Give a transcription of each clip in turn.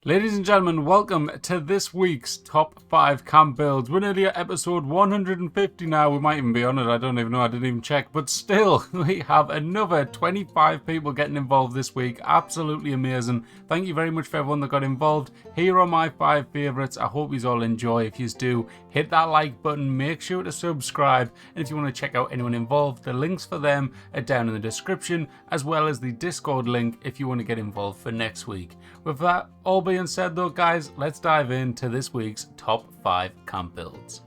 Ladies and gentlemen, welcome to this week's top 5 camp builds. We're nearly at episode 150 now. We might even be on it, I don't even know, I didn't even check. But still, we have another 25 people getting involved this week. Absolutely amazing. Thank you very much for everyone that got involved. Here are my 5 favourites. I hope you all enjoy. If you do, hit that like button, make sure to subscribe. And if you want to check out anyone involved, the links for them are down in the description, as well as the Discord link if you want to get involved for next week. With that all being said though, guys, let's dive into this week's top 5 camp builds.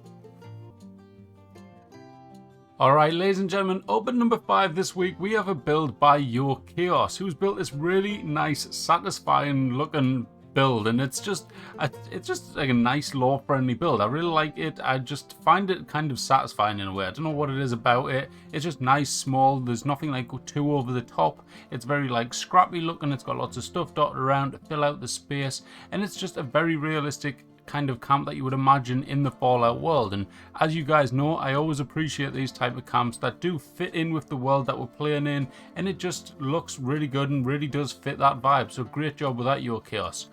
Alright, ladies and gentlemen, up at number 5 this week, we have a build by Your Chaos, who's built this really nice, satisfying looking build, and it's just like a nice lore friendly build. I really like it. I just find it kind of satisfying in a way. I don't know what it is about it. It's just nice, small. There's nothing like too over the top. It's very like scrappy looking. It's got lots of stuff dotted around to fill out the space, and it's just a very realistic kind of camp that you would imagine in the Fallout world. And as you guys know, I always appreciate these type of camps that do fit in with the world that we're playing in, and it just looks really good and really does fit that vibe. So great job with that, Your Chaos.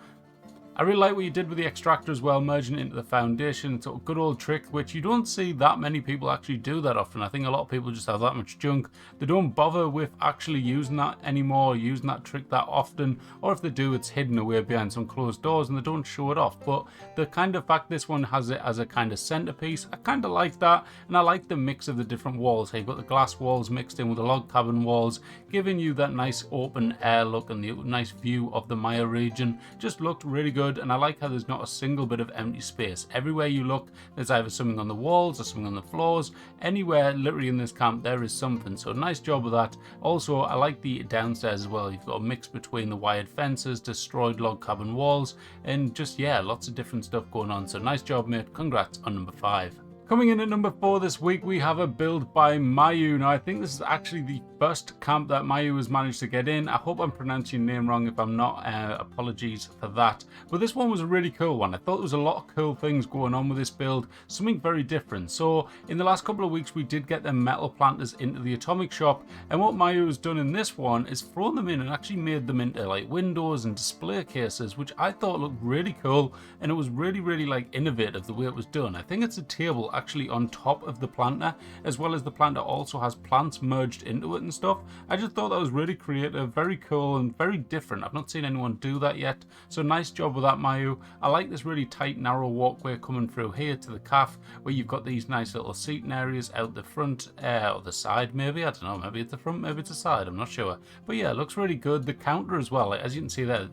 I really like what you did with the extractor as well, merging it into the foundation. It's a good old trick, which you don't see that many people actually do that often. I think a lot of people just have that much junk. They don't bother with actually using that anymore, using that trick that often, or if they do, it's hidden away behind some closed doors and they don't show it off. But the kind of fact this one has it as a kind of centerpiece, I kind of like that, and I like the mix of the different walls. Here you've got the glass walls mixed in with the log cabin walls, giving you that nice open air look and the nice view of the Maya region. Just looked really good. And I like how there's not a single bit of empty space. Everywhere you look, there's either something on the walls or something on the floors. Anywhere literally in this camp there is something, so nice job with that. Also, I like the downstairs as well. You've got a mix between the wired fences, destroyed log cabin walls, and just lots of different stuff going on. So nice job, mate. Congrats on number 5. Coming in at number 4 this week, we have a build by Mayu. Now, I think this is actually the first camp that Mayu has managed to get in. I hope I'm pronouncing your name wrong. If I'm not, apologies for that. But this one was a really cool one. I thought there was a lot of cool things going on with this build, something very different. So in the last couple of weeks, we did get the metal planters into the atomic shop. And what Mayu has done in this one is thrown them in and actually made them into like windows and display cases, which I thought looked really cool. And it was really, really like innovative the way it was done. I think it's a table actually on top of the planter, as well as the planter also has plants merged into it and stuff. I just thought that was really creative, very cool and very different. I've not seen anyone do that yet, so nice job with that, Mayu. I like this really tight narrow walkway coming through here to the calf, where you've got these nice little seating areas out the front or the side, maybe, I don't know, maybe it's the front, maybe it's the side, I'm not sure. But yeah, it looks really good. The counter as well, as you can see there,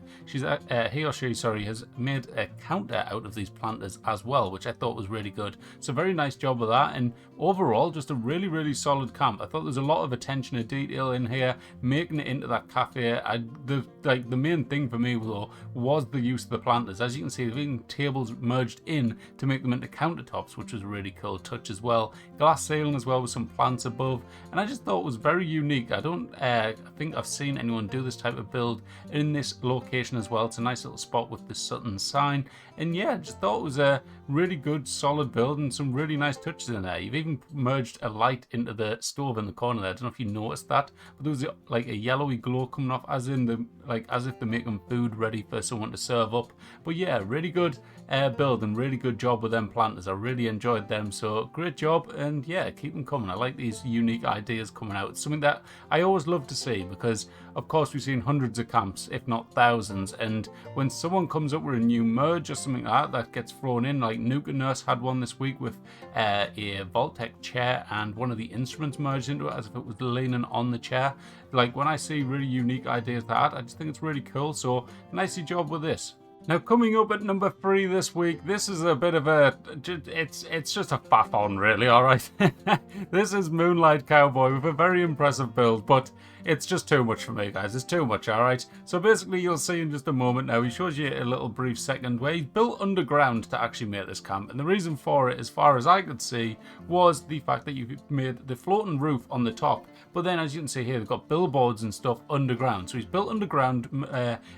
he or she has made a counter out of these planters as well, which I thought was really good. So very nice job with that, and overall just a really, really solid camp. I thought there's a lot of attention to detail in here, making it into that cafe. The main thing for me though was the use of the planters. As you can see, they've even tables merged in to make them into countertops, which was a really cool touch as well. Glass ceiling as well with some plants above, and I just thought it was very unique. I don't think I've seen anyone do this type of build in this location as well. It's a nice little spot with the Sutton sign, and yeah, just thought it was a really good solid build and some really nice touches in there. You've even merged a light into the stove in the corner there. I don't know if you noticed that, but there was like a yellowy glow coming off, as if they're making food ready for someone to serve up. But yeah, really good build and really good job with them planters. I really enjoyed them, so great job, and yeah, keep them coming. I like these unique ideas coming out. It's something that I always love to see, because of course we've seen hundreds of camps, if not thousands, and when someone comes up with a new merge or something like that gets thrown in, like Nuka Nurse had one this week with a Vault-Tec chair and one of the instruments merged into it as if it was leaning on the chair. Like, when I see really unique ideas like that, I just think it's really cool, so nicely job with this. Now, coming up at number 3 this week, this is a bit of a, it's just a faff on really, alright? This is Moonlight Cowboy with a very impressive build, but it's just too much for me, guys. It's too much, alright? So basically, you'll see in just a moment now, he shows you a little brief second where he's built underground to actually make this camp. And the reason for it, as far as I could see, was the fact that you made the floating roof on the top. But then, as you can see here, they've got billboards and stuff underground. So he's built underground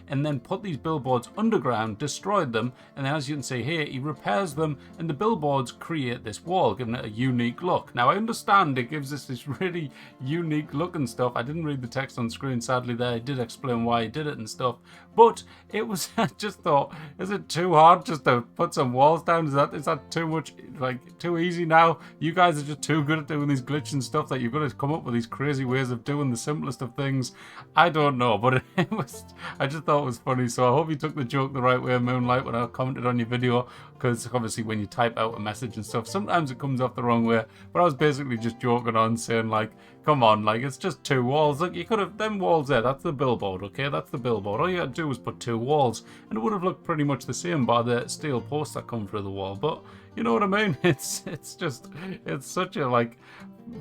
and then put these billboards underground ground, destroyed them, and then as you can see here, he repairs them, and the billboards create this wall, giving it a unique look. Now I understand it gives us this really unique look and stuff. I didn't read the text on screen, sadly. There, I did explain why he did it and stuff, but it was, I just thought, is it too hard just to put some walls down? Is that too much, like, too easy now? You guys are just too good at doing these glitch and stuff that you've got to come up with these crazy ways of doing the simplest of things. I don't know, but it was, I just thought it was funny, so I hope you took the joke the right way, Moonlight, when I commented on your video, because obviously when you type out a message and stuff, sometimes it comes off the wrong way, but I was basically just joking on, saying like, come on, like, it's just 2 walls. Look, you could have, them walls there, that's the billboard, okay? That's the billboard. All you had to do was put 2 walls, and it would have looked pretty much the same by the steel posts that come through the wall, but you know what I mean? It's just, it's such a, like,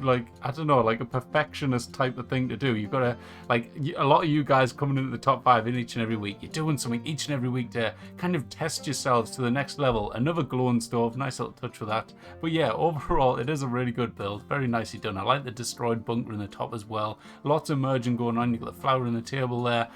I don't know, like a perfectionist type of thing to do. You've got to, like, a lot of you guys coming into the top 5 in each and every week, you're doing something each and every week to kind of test yourselves to the next level. Another glowing stove, nice little touch with that. But yeah, overall, it is a really good build, very nicely done. I like the destroyed bunker in the top as well. Lots of merging going on. You've got the flower in the table there,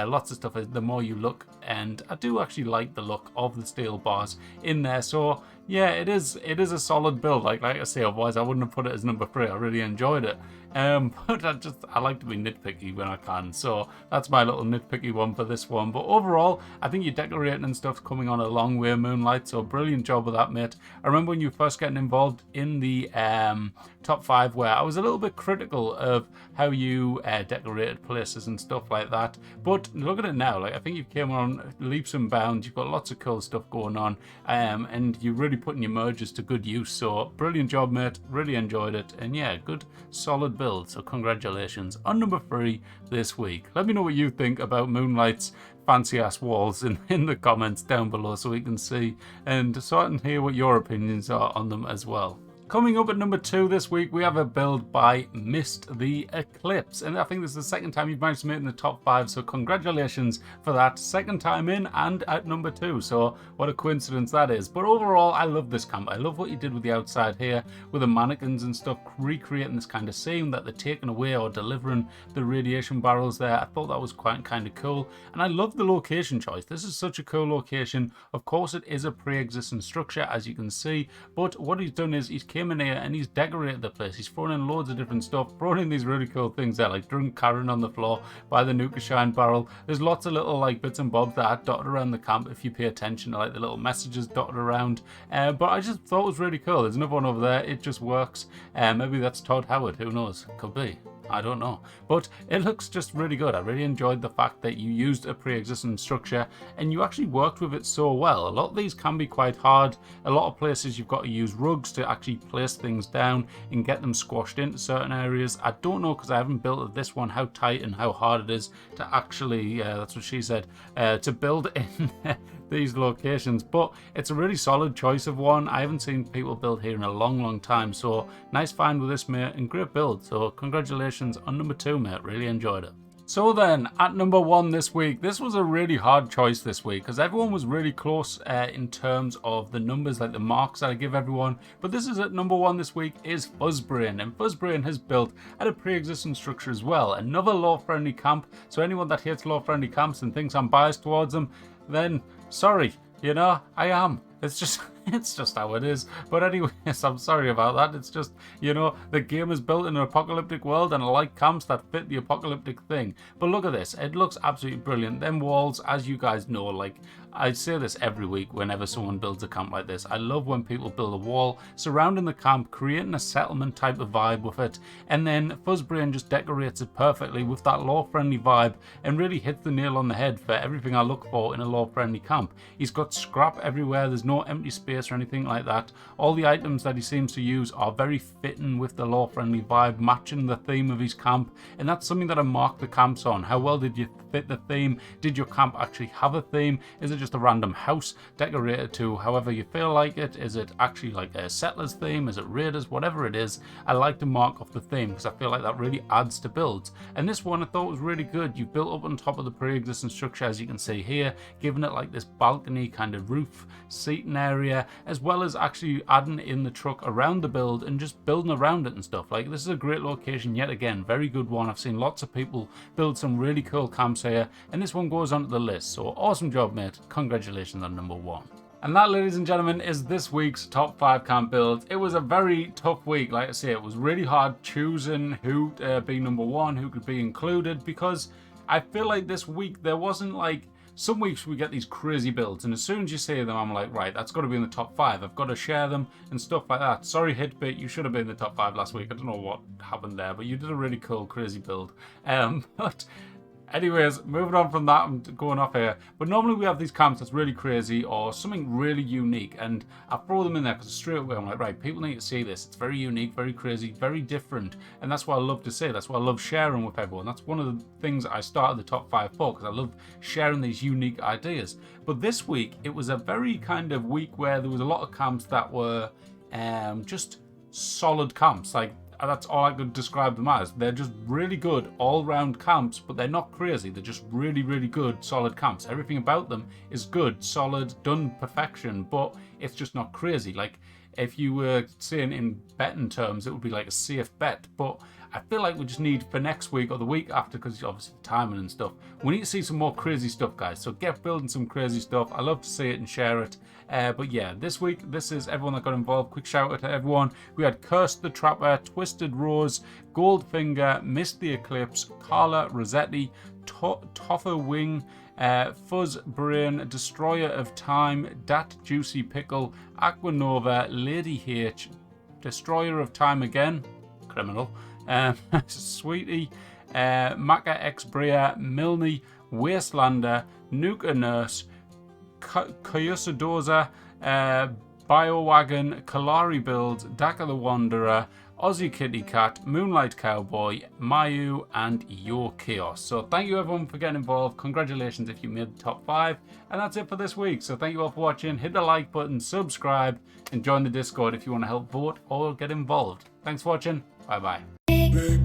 lots of stuff the more you look, and I do actually like the look of the steel bars in there. So yeah, it is a solid build. Like I say, otherwise I wouldn't have put it as number 3. I really enjoyed it. But I like to be nitpicky when I can, so that's my little nitpicky one for this one. But overall, I think your decorating and stuff's coming on a long way, Moonlight, so brilliant job with that, mate. I remember when you first getting involved in the top 5, where I was a little bit critical of how you decorated places and stuff like that, but look at it now. Like, I think you've came on leaps and bounds. You've got lots of cool stuff going on, and you're really putting your mergers to good use, so brilliant job, mate. Really enjoyed it, and yeah, good solid build, so congratulations on number 3 this week. Let me know what you think about Moonlight's fancy ass walls in the comments down below, so we can see, and so I can hear what your opinions are on them as well. Coming up at number 2 this week, we have a build by Missed the Eclipse, and I think this is the second time you've managed to make it in the top 5, so congratulations for that. Second time in and at number 2, so what a coincidence that is. But overall, I love this camp. I love what you did with the outside here, with the mannequins and stuff, recreating this kind of scene that they're taking away or delivering the radiation barrels there. I thought that was quite kind of cool, and I love the location choice. This is such a cool location. Of course, it is a pre-existing structure, as you can see, but what he's done is he's came in here and he's decorated the place. He's thrown in loads of different stuff, thrown in these really cool things there, like drunk Karen on the floor by the Nuka Shine barrel. There's lots of little like bits and bobs that are dotted around the camp if you pay attention to like the little messages dotted around. But I just thought it was really cool. There's another one over there. It just works. Maybe that's Todd Howard. Who knows? Could be. I don't know, but it looks just really good. I really enjoyed the fact that you used a pre-existing structure and you actually worked with it so well. A lot of these can be quite hard. A lot of places you've got to use rugs to actually place things down and get them squashed into certain areas. I don't know, because I haven't built this one, how tight and how hard it is to actually, that's what she said, to build in these locations, but it's a really solid choice of one. I haven't seen people build here in a long time, so nice find with this, mate, and great build. So congratulations on number 2, mate. Really enjoyed it. So then, at number 1 this week, this was a really hard choice this week because everyone was really close in terms of the numbers, like the marks that I give everyone. But this is at number 1 this week is Fuzzbrain, and Fuzzbrain has built at a pre-existing structure as well. Another law-friendly camp, so anyone that hates law-friendly camps and thinks I'm biased towards them, then sorry, you know, I am. It's just how it is. But anyways, I'm sorry about that. It's just, you know, the game is built in an apocalyptic world, and I like camps that fit the apocalyptic thing. But look at this. It looks absolutely brilliant. Them walls, as you guys know, like, I say this every week whenever someone builds a camp like this. I love when people build a wall surrounding the camp, creating a settlement type of vibe with it, and then Fuzzbrain just decorates it perfectly with that law-friendly vibe and really hits the nail on the head for everything I look for in a law-friendly camp. He's got scrap everywhere. There's no empty space or anything like that. All the items that he seems to use are very fitting with the law-friendly vibe, matching the theme of his camp, and that's something that I mark the camps on. How well did you fit the theme? Did your camp actually have a theme? Is it just a random house decorated to however you feel like it? Is it actually like a settlers theme? Is it raiders? Whatever it is, I like to mark off the theme because I feel like that really adds to builds. And this one I thought was really good. You built up on top of the pre-existing structure, as you can see here, giving it like this balcony kind of roof seating area, as well as actually adding in the truck around the build and just building around it and stuff. Like, this is a great location yet again, very good one. I've seen lots of people build some really cool camps here, and this one goes onto the list, so awesome job, mate. congratulations on number 1. And that, ladies and gentlemen, is this week's top 5 camp builds. It was a very tough week. Like I say, it was really hard choosing who to be number 1, who could be included, because I feel like this week there wasn't like, some weeks we get these crazy builds, and as soon as you say them, I'm like, right, that's got to be in the top 5. I've got to share them and stuff like that. Sorry, Hitbit, you should have been in the top 5 last week. I don't know what happened there, but you did a really cool, crazy build. But anyways, moving on from that, I'm going off here. But normally we have these camps that's really crazy or something really unique, and I throw them in there because straight away I'm like, right, people need to see this. It's very unique, very crazy, very different, and that's what I love to say. That's what I love sharing with everyone. That's one of the things I started the top 5 for, because I love sharing these unique ideas. But this week, it was a very kind of week where there was a lot of camps that were just solid camps. Like, that's all I could describe them as. They're just really good all-round camps, but they're not crazy. They're just really, really good, solid camps. Everything about them is good, solid, done perfection, but it's just not crazy. Like, if you were saying in betting terms, it would be like a safe bet, but I feel like we just need for next week or the week after, because obviously the timing and stuff, we need to see some more crazy stuff, guys. So get building some crazy stuff. I love to see it and share it. But yeah, this week, this is everyone that got involved. Quick shout out to everyone. We had Cursed the Trapper, Twisted Rose, Goldfinger, Missed the Eclipse, Carla Rossetti, Toffer Wing, Fuzz Brain, Destroyer of Time, Dat Juicy Pickle, Aquanova, Lady H, Destroyer of Time again, criminal, Sweetie, Maka X Brea, Milne, Wastelander, Nuka Nurse, Koyosadoza, Biowagon, Kalari Build, Daka the Wanderer, Aussie Kitty Cat, Moonlight Cowboy, Mayu, and Your Chaos. So thank you everyone for getting involved. Congratulations if you made the top 5. And that's it for this week. So thank you all for watching. Hit the like button, subscribe, and join the Discord if you want to help vote or get involved. Thanks for watching. Bye bye.